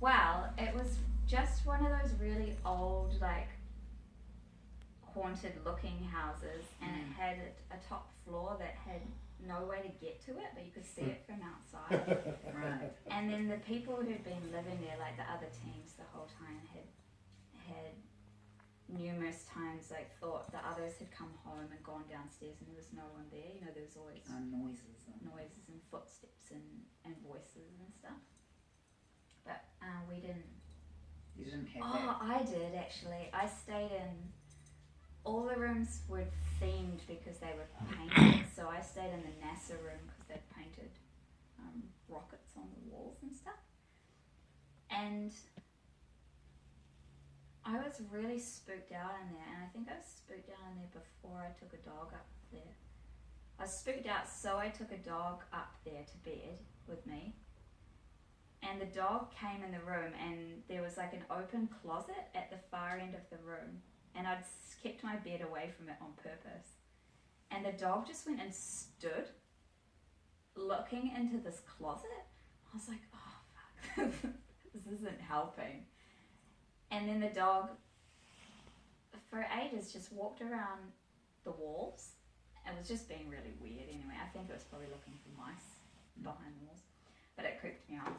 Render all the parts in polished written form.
Well, it was just one of those really old, like, haunted looking houses, and it had a top floor that had no way to get to it, but you could see it from outside. Right. And then the people who'd been living there, like the other teams the whole time, had numerous times like thought the others had come home and gone downstairs and there was no one there. You know, there was always Noises. noises and footsteps and voices and stuff. But we didn't. You didn't have Oh, that. I did actually. I stayed in. All the rooms were themed because they were painted. So I stayed in the NASA room because they'd painted rockets on the walls and stuff. And I was really spooked out in there, and I think I was spooked out in there before I took a dog up there. I was spooked out, so I took a dog up there to bed with me. And the dog came in the room, and there was like an open closet at the far end of the room, and I'd kept my bed away from it on purpose. And the dog just went and stood looking into this closet. I was like, oh fuck, this isn't helping. And then the dog, for ages, just walked around the walls. It was just being really weird anyway. I think it was probably looking for mice behind the walls. But it creeped me out.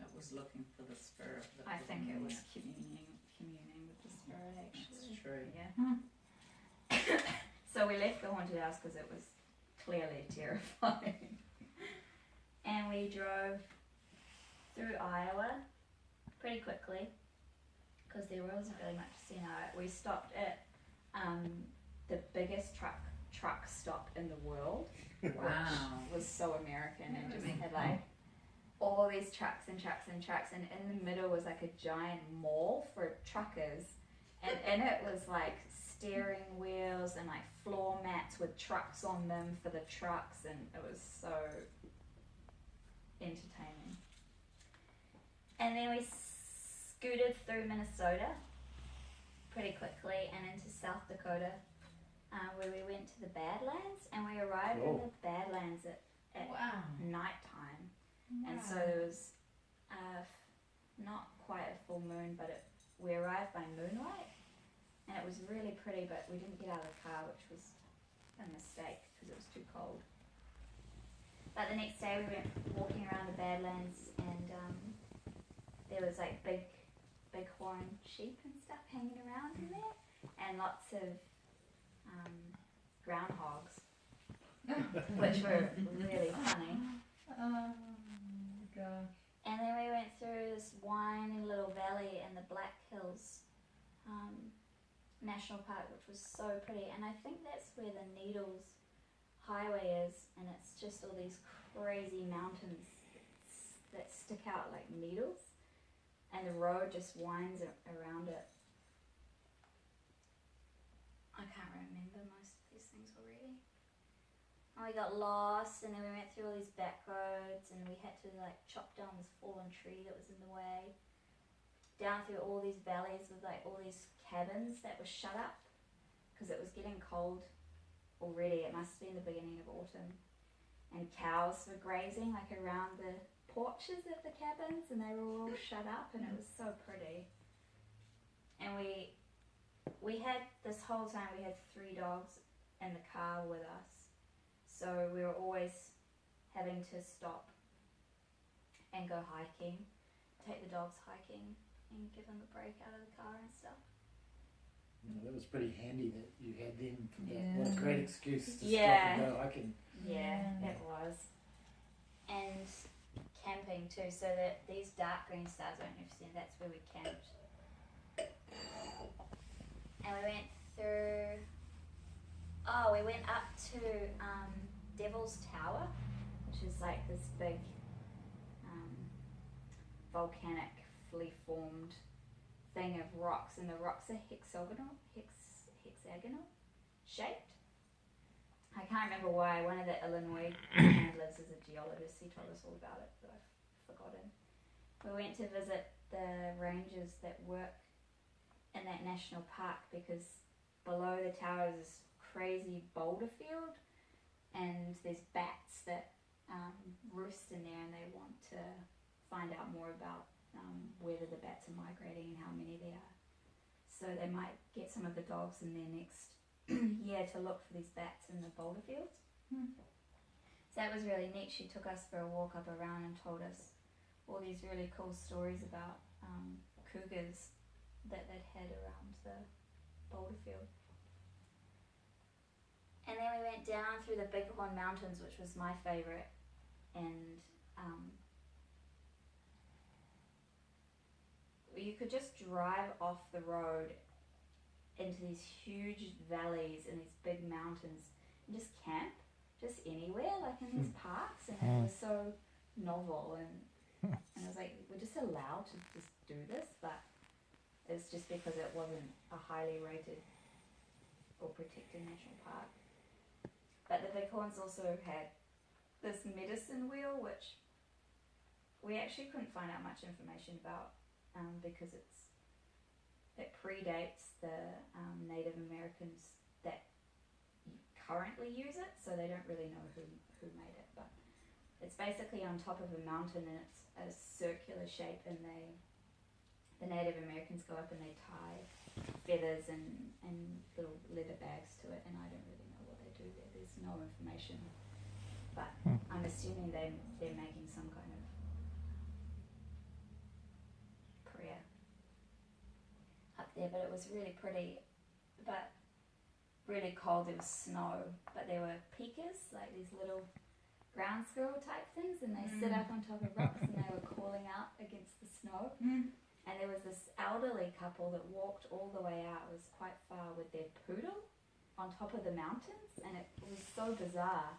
It was looking for the spirit. I think it was communing with the spirit, actually. That's true. Yeah. So we left the haunted house because it was clearly terrifying. And we drove through Iowa pretty quickly, because there wasn't really much to see now. We stopped at the biggest truck stop in the world, which was so American, and just had like all these trucks and trucks and trucks, and in the middle was like a giant mall for truckers, and in it was like steering wheels and like floor mats with trucks on them for the trucks, and it was so entertaining. And then we scooted through Minnesota pretty quickly and into South Dakota, where we went to the Badlands, and we arrived in the Badlands at nighttime. Wow. And so there was not quite a full moon, but we arrived by moonlight, and it was really pretty, but we didn't get out of the car, which was a mistake because it was too cold. But the next day we went walking around the Badlands, and there was like bighorn sheep and stuff hanging around in there, and lots of groundhogs, which were really funny. Oh gosh. And then we went through this winding little valley in the Black Hills National Park, which was so pretty, and I think that's where the Needles Highway is, and it's just all these crazy mountains that stick out like needles, and the road just winds around it. I can't remember most of these things already. And we got lost, and then we went through all these back roads, and we had to like chop down this fallen tree that was in the way. Down through all these valleys with like all these cabins that were shut up because it was getting cold already. It must have been the beginning of autumn. And cows were grazing like around the porches of the cabins, and they were all shut up, and it was so pretty. And we had, this whole time we had 3 dogs in the car with us, so we were always having to stop and go hiking, take the dogs hiking and give them a break out of the car and stuff. That was pretty handy that you had them for that. What a great excuse to stop and go hiking. Yeah, it was. And camping too, so that these dark green stars, I don't know if you've seen, that's where we camped. And we went through, we went up to Devil's Tower, which is like this big volcanically formed thing of rocks, and the rocks are hexagonal shaped. I can't remember why. One of the Illinois handlers is a geologist. He told us all about it, but I've forgotten. We went to visit the rangers that work in that national park, because below the tower is this crazy boulder field, and there's bats that roost in there, and they want to find out more about whether the bats are migrating and how many there are. So they might get some of the dogs in their next year to look for these bats in the boulder fields. So that was really neat. She took us for a walk up around and told us all these really cool stories about cougars that they'd had around the boulder field. And then we went down through the Bighorn Mountains, which was my favourite, and you could just drive off the road into these huge valleys and these big mountains and just camp just anywhere, like in these parks, and it was so novel, and I was like, we're just allowed to just do this, but it's just because it wasn't a highly rated or protected national park. But the Bighorns also had this medicine wheel, which we actually couldn't find out much information about because it predates the Native Americans that currently use it, so they don't really know who made it. But it's basically on top of a mountain, and it's a circular shape, and the Native Americans go up and they tie feathers and little leather bags to it, and I don't really know what they do there. There's no information, but I'm assuming they're making some kind of prayer up there. But it was really pretty, but really cold. There was snow, but there were pikas, like these little ground squirrel type things, and they sit up on top of rocks and they were calling out against the snow. And there was this elderly couple that walked all the way out, it was quite far, with their poodle on top of the mountains, and it was so bizarre.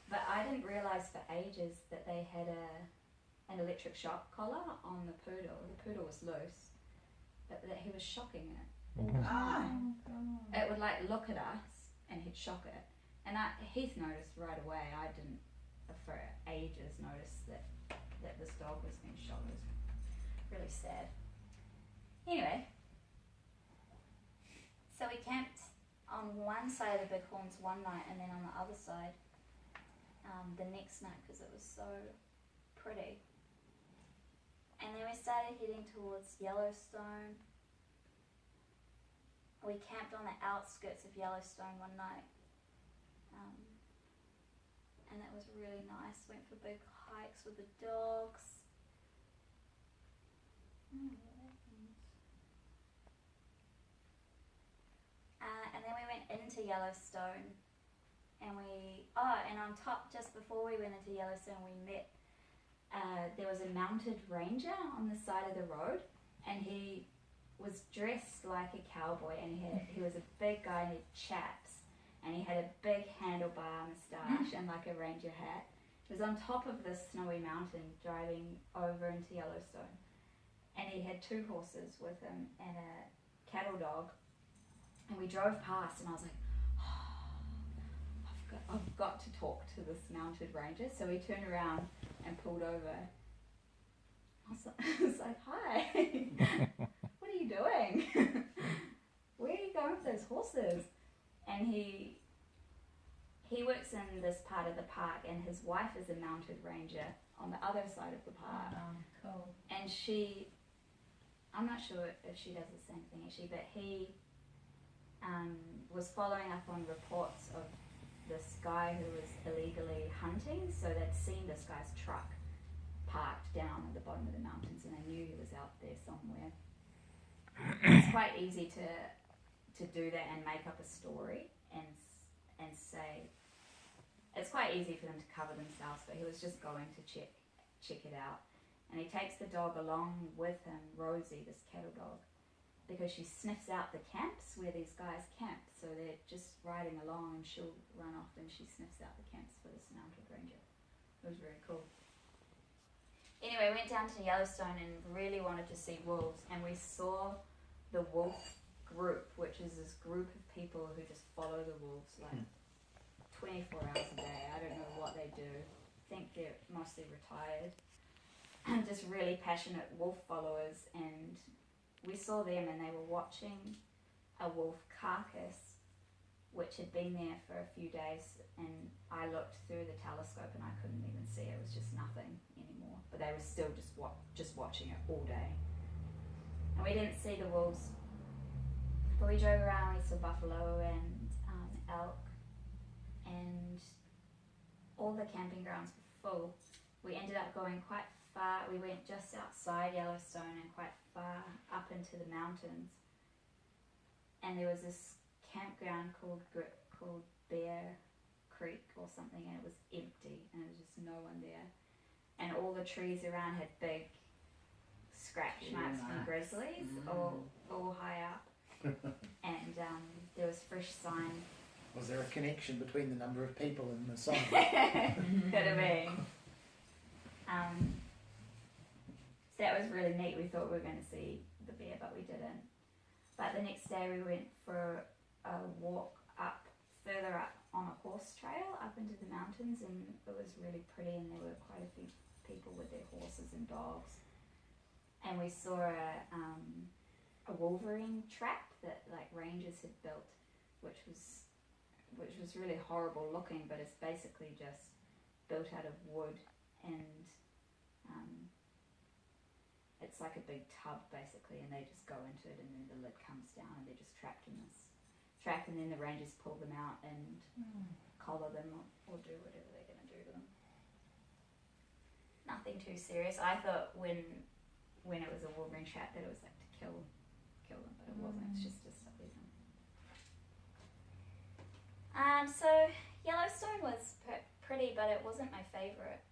But I didn't realise for ages that they had an electric shock collar on the poodle. The poodle was loose, but that he was shocking it all the time. It would like look at us and he'd shock it. And Heath noticed right away. I didn't for ages notice that this dog was being shocked. It was really sad. Anyway, so we camped on one side of the Bighorns one night, and then on the other side the next night, because it was so pretty. And then we started heading towards Yellowstone. We camped on the outskirts of Yellowstone one night, and that was really nice. Went for big hikes with the dogs. And then we went into Yellowstone, and and on top, just before we went into Yellowstone, we met, there was a mounted ranger on the side of the road, and he was dressed like a cowboy, and he was a big guy, and he had chaps, and he had a big handlebar moustache and like a ranger hat. He was on top of this snowy mountain driving over into Yellowstone, and he had 2 horses with him and a cattle dog, and we drove past, and I was like, I've got to talk to this mounted ranger. So we turned around and pulled over. I was like, hi, what are you doing? Where are you going with those horses? And he works in this part of the park, and his wife is a mounted ranger on the other side of the park. Cool. And I'm not sure if she does the same thing actually, but he was following up on reports of this guy who was illegally hunting. So they'd seen this guy's truck parked down at the bottom of the mountains, and they knew he was out there somewhere. It's quite easy to do that and make up a story and say, it's quite easy for them to cover themselves, but he was just going to check it out. And he takes the dog along with him, Rosie, this cattle dog, because she sniffs out the camps where these guys camp. So they're just riding along, and she'll run off and she sniffs out the camps for this mounted ranger. It was very cool. Anyway, went down to Yellowstone and really wanted to see wolves, and we saw the wolf group, which is this group of people who just follow the wolves like 24 hours a day. I don't know what they do. I think they're mostly retired and just really passionate wolf followers. And we saw them, and they were watching a wolf carcass which had been there for a few days, and I looked through the telescope and I couldn't even see it. It was just nothing anymore, but they they were still just watching it all day. And we didn't see the wolves, but we drove around. We saw buffalo and elk, and all the camping grounds were full. We ended up going quite far. We went just outside Yellowstone and quite far up into the mountains. And there was this campground called Bear Creek or something, and it was empty, and there was just no one there. And all the trees around had big scratch marks from grizzlies, all high up. And there was fresh sign. Was there a connection between the number of people and the song? Could have been. So that was really neat. We thought we were going to see the bear, but we didn't. But the next day we went for a walk further up on a horse trail up into the mountains, and it was really pretty, and there were quite a few people with their horses and dogs. And we saw a wolverine trap that like rangers had built, which was really horrible looking, but it's basically just built out of wood, and it's like a big tub basically, and they just go into it, and then the lid comes down, and they're just trapped in this trap, and then the rangers pull them out and collar them or do whatever they're going to do to them. Nothing too serious. I thought when it was a wolverine trap that it was like to kill them, but it wasn't. It's just to study them. So Yellowstone was pretty, but it wasn't my favourite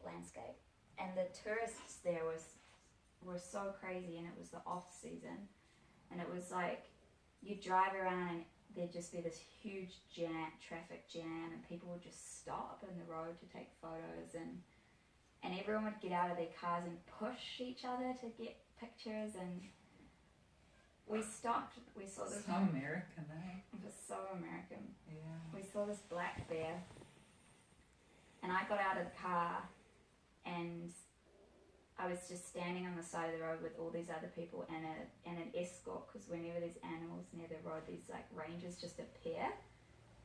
landscape. And the tourists there were so crazy, and it was the off season, and it was like you drive around and there'd just be this huge traffic jam, and people would just stop in the road to take photos, and everyone would get out of their cars and push each other to get pictures. And we stopped. We saw this. So American, eh? It was so American. Yeah. We saw this black bear, and I got out of the car, and I was just standing on the side of the road with all these other people and an escort, because whenever there's animals near the road, these like rangers just appear.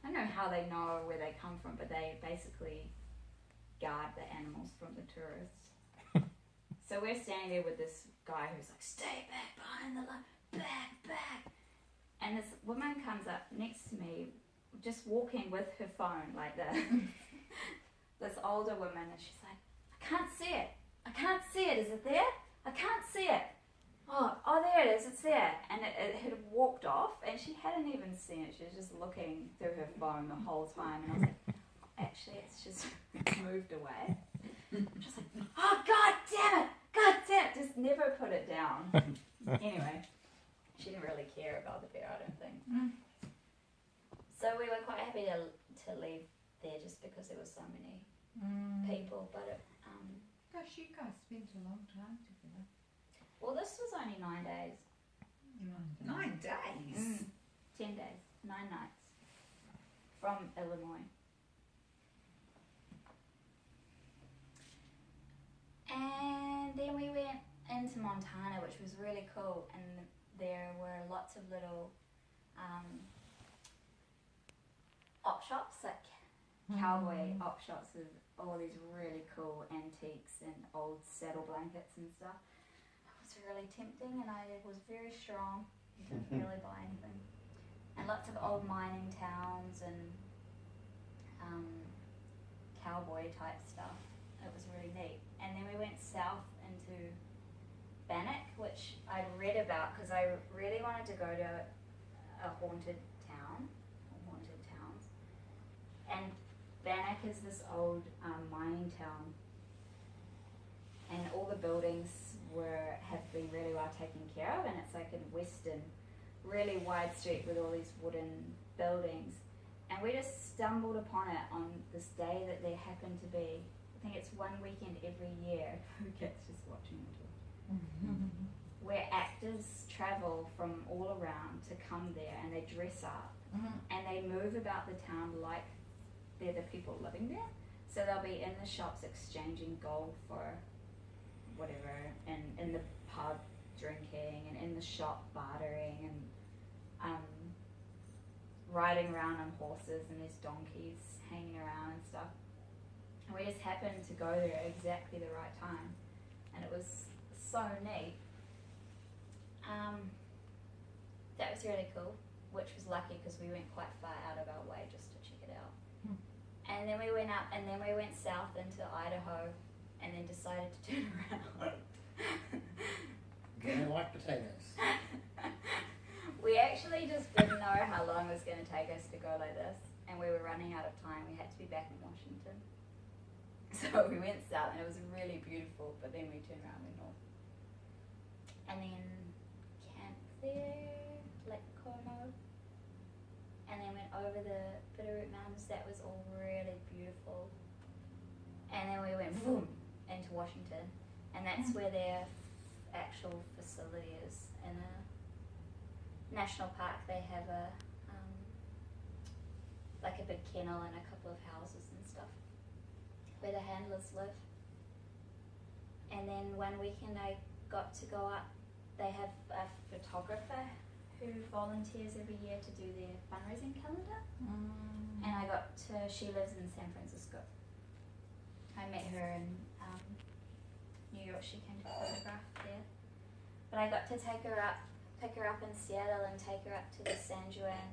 I don't know how they know where they come from, but they basically guard the animals from the tourists. So we're standing there with this guy who's like, stay back behind the line, back. And this woman comes up next to me, just walking with her phone like this. This older woman, and she's like, I can't see it. Is it there? I can't see it. Oh, there it is. It's there. And it had walked off, and she hadn't even seen it. She was just looking through her phone the whole time. And I was like, actually, it's just moved away. Just like, oh, God damn it. Just never put it down. Anyway, she didn't really care about the bear, I don't think. So we were quite happy to leave there just because there were so many people. But Gosh, you guys spent a long time together. well, this was only 9 days. 9 days. 10 days, 9 nights from Illinois. And then we went into Montana, which was really cool, and there were lots of little op shops, like cowboy op shops with all these really cool antiques and old saddle blankets and stuff. It was really tempting, and I was very strong. Didn't really buy anything. And lots of old mining towns and cowboy type stuff. It was really neat. And then we went south into Bannack, which I'd read about because I really wanted to go to a haunted town, or haunted towns. And Bannack is this old mining town, and all the buildings have been really well taken care of, and it's like a western, really wide street with all these wooden buildings. And we just stumbled upon it on this day that there happened to be, I think it's one weekend every year, who gets just watching it, where actors travel from all around to come there, and they dress up, and they move about the town like they're the people living there. So they'll be in the shops exchanging gold for whatever, and in the pub drinking, and in the shop bartering, and riding around on horses, and there's donkeys hanging around and stuff. And we just happened to go there at exactly the right time, and it was so neat. That was really cool, which was lucky because we went quite far out of our way just to check it out. And then we went up, and then we went south into Idaho, and then decided to turn around. I like potatoes. We actually just didn't know how long it was going to take us to go like this, and we were running out of time. We had to be back in Washington. So we went south, and it was really beautiful, but then we turned around and went north. And then camped there, Lake Como, and then went over the Bitterroot Mountains. That was all really beautiful. And then we went boom into Washington, and that's where their actual facility is. In a national park, they have a like a big kennel and a couple of houses and stuff where the handlers live. And then one weekend I got to go up. They have a photographer who volunteers every year to do their fundraising calendar. And I got to, she lives in San Francisco. I met her in New York. She came to photograph there. But I got to pick her up in Seattle and take her up to the San Juan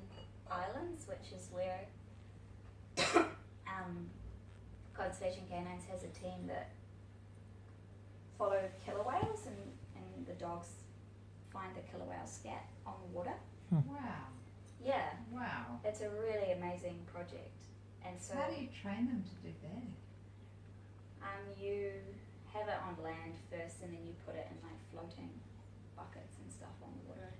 Islands, which is where Conservation Canines has a team that follow killer whales, and the dogs find the killer whale scat on the water. Wow. Yeah, Wow. it's a really amazing project. And so How do you train them to do that? you have it on land first, and then you put it in like floating buckets and stuff on the water.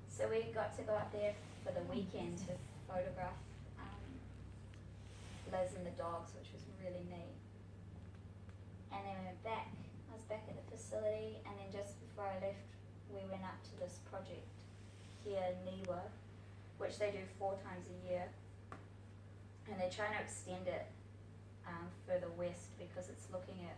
So we got to go up there for the weekend to photograph Liz and the dogs, which was really neat. And then we went back. I was back at the facility, and then just before I left, we went up to this project here in Niwa, which they do 4 times a year. And they're trying to extend it further west because it's looking at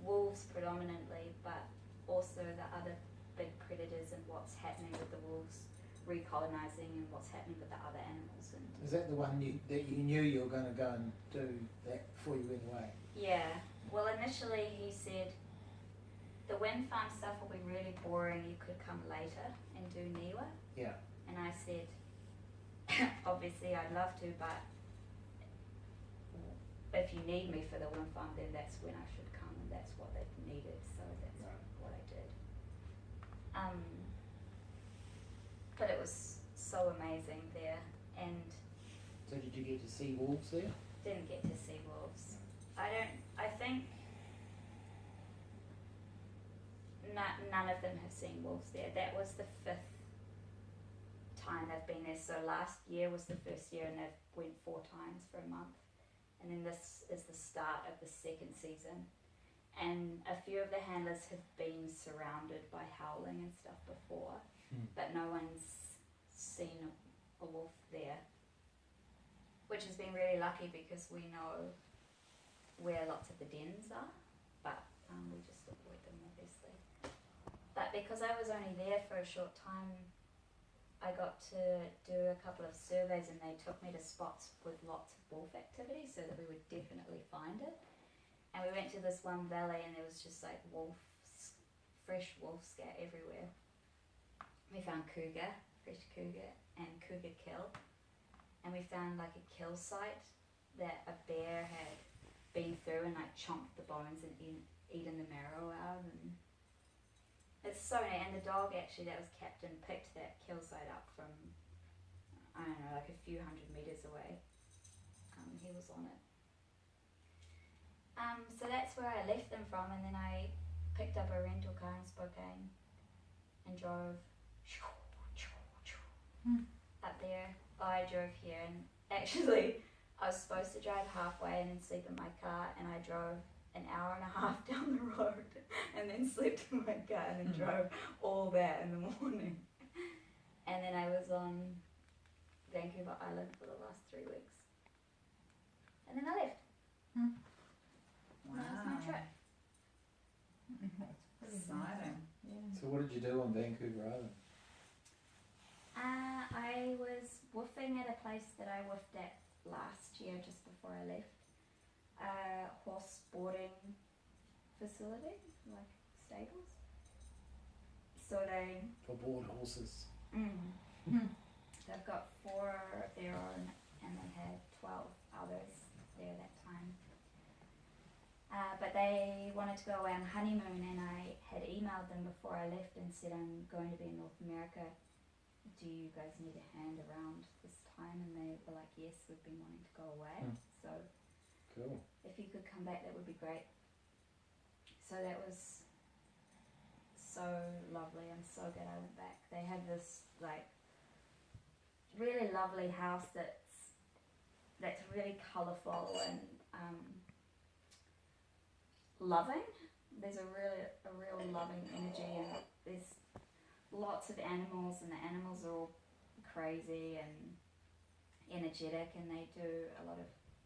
wolves predominantly, but also the other big predators and what's happening with the wolves recolonizing and what's happening with the other animals. And Is that the one that you knew you were going to go and do that before you went away? yeah, well initially he said the wind farm stuff will be really boring, you could come later and do Niwa. Yeah. And I said, obviously I'd love to, but if you need me for the wind farm, then that's when I should come, and that's what they needed, so that's what I did. But it was so amazing there, and So did you get to see wolves there? didn't get to see wolves. I think none of them have seen wolves there. That was the 5th time they've been there. So last year was the first year, and they've went 4 times for a month. And then this is the start of the 2nd season. And a few of the handlers have been surrounded by howling and stuff before, but no one's seen a wolf there, which has been really lucky because we know where lots of the dens are, but we just avoid them obviously. But because I was only there for a short time, I got to do a couple of surveys, and they took me to spots with lots of wolf activity so that we would definitely find it. And we went to this one valley, and there was just like fresh wolf scat everywhere. We found cougar, fresh cougar, and cougar kill. And we found like a kill site that a bear had been through and like chomped the bones and eaten the marrow out. And it's so neat. And the dog actually that was captain picked that kill site up from, I don't know, like a few hundred meters away. He was on it. So that's where I left them from, and then I picked up a rental car in Spokane and drove up there. I drove here, and actually I was supposed to drive halfway and then sleep in my car, and I drove an hour and a half down the road and then slept in my car and then drove all that in the morning. And then I was on Vancouver Island for the last 3 weeks. And then I left. Wow. That was my trip. That's pretty Exciting. Yeah. So what did you do on Vancouver Island? I was woofing at a place that I woofed at last year, just before before I left. A horse boarding facility, like stables. So For board horses. they've got 4 of their own, and they had 12 others there that time. But they wanted to go away on honeymoon, and I had emailed them before I left and said I'm going to be in North America. Do you guys need a hand around this time? And they were like, yes, we've been wanting to go away. So Cool. if you could come back, that would be great. So that was so lovely. I'm so glad I went back. They have this like really lovely house that's really colourful and loving. There's a real loving energy, and there's lots of animals, and the animals are all crazy and energetic, and they do a lot of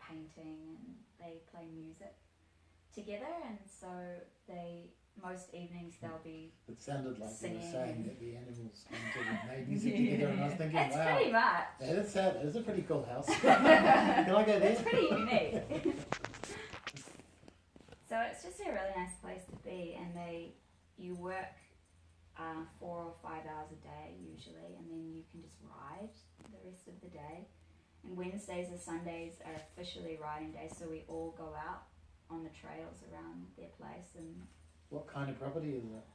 painting and they play music together, and so most evenings they'll be It sounded like you were singing saying and- that the animals painted and made music together, and I was thinking, it's wow, pretty much. that is a pretty cool house. Can I go there? It's pretty unique. So it's just a really nice place to be, and you work 4 or 5 hours a day usually, and then you can just ride the rest of the day. And Wednesdays and Sundays are officially riding days, so we all go out on the trails around their place. And What kind of property is it?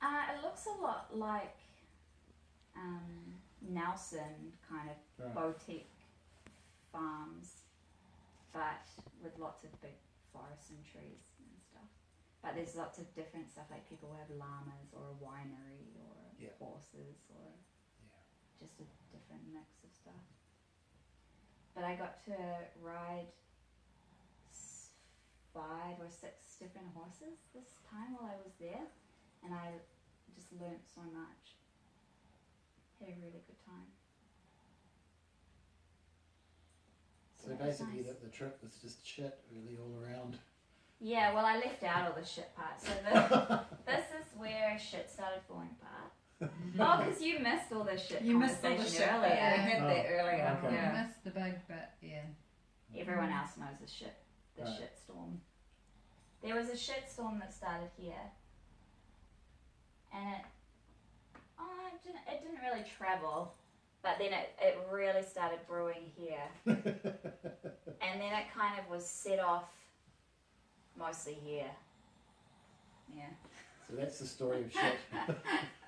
it looks a lot like Nelson kind of Right. boutique farms, but with lots of big forests and trees and stuff. But there's lots of different stuff, like people have llamas or a winery or Yeah. horses or Yeah. just a different mix of stuff. But I got to ride 5 or 6 different horses this time while I was there, and I just learnt so much. Had a really good time. So that was basically, nice. the trip was just shit, really, all around. Yeah, well, I left out all the shit parts. So this is where shit started falling apart. Oh, because you missed all the shit You missed all the conversation shit earlier. bit. I had that Oh, earlier. okay. Yeah. I missed the big bit, yeah. Everyone else knows the Right. shit storm. There was a shit storm that started here, and it didn't really travel, but then it really started brewing here, and then it kind of was set off mostly here. Yeah. So that's the story of shit.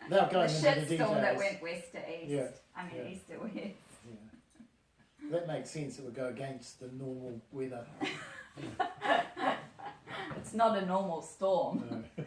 Now The going into the shit details. storm that went west to east. Yeah, I mean yeah. east to west. Yeah. That makes sense. It would go against the normal weather. It's not a normal storm. No.